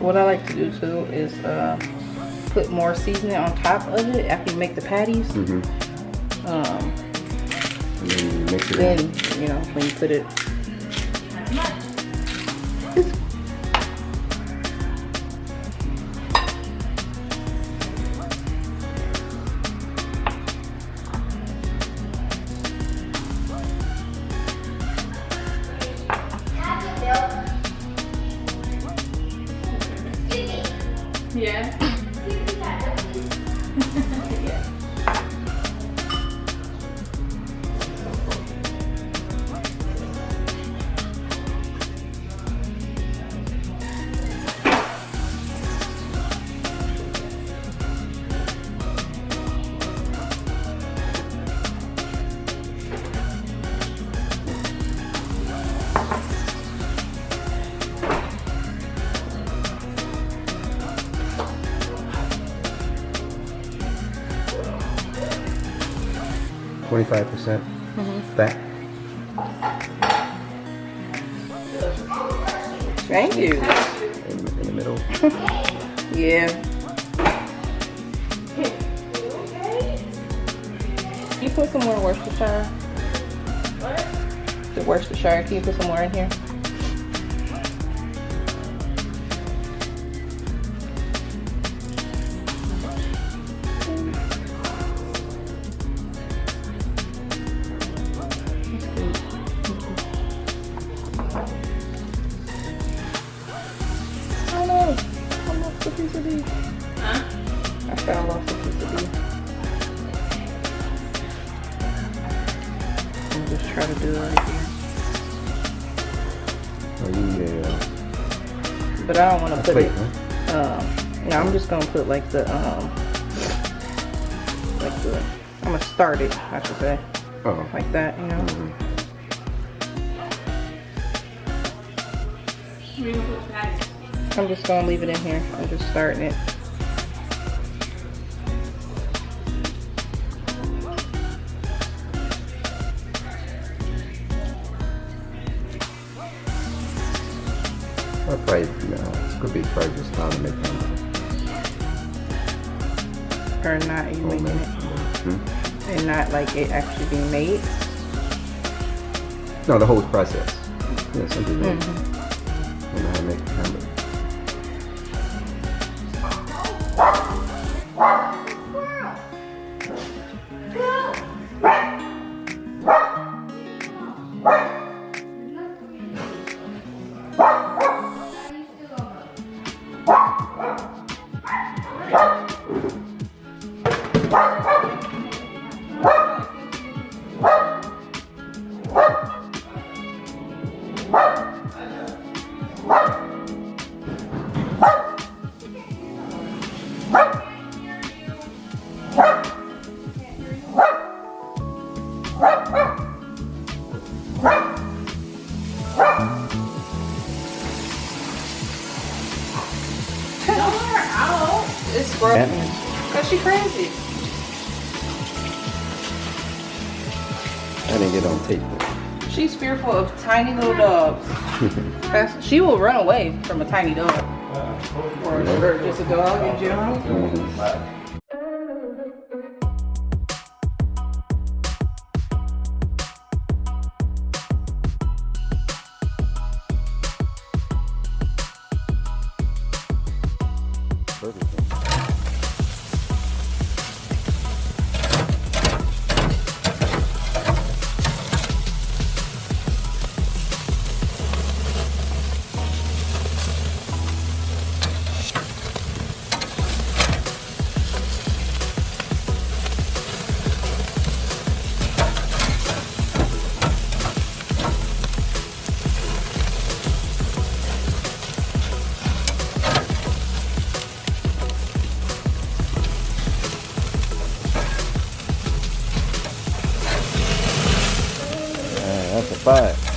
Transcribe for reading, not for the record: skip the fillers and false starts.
What I like to do too is put more seasoning on top of it after you make the patties. And then you mix it Then, in. you know, when you put it. Yeah. 25% fat. Thank you. In the middle. Yeah. Can you put some more Worcestershire? What? The Worcestershire. Can you put some more in here? Oh no! I lost a piece of beef. Huh? I thought I lost a piece of beef. I'll just try to do it right here. Oh, you need a But I don't want to put plate, it. huh? Yeah, I'm just gonna put like the I'm gonna start it, I should say, Oh. like that, you know. Where you put the patties? I'm just gonna leave it in here. I'm just starting it. I'll probably, it could be probably just time to make them. Or not you making it, and not like it actually being made. No, the whole process. Yeah, simply made. I know how to make hamburger. Don't let her out. It's broken. Cause she crazy. I didn't get on tape. She's fearful of tiny little dogs. She will run away from a tiny dog. Or just a dog in general. That's a 5.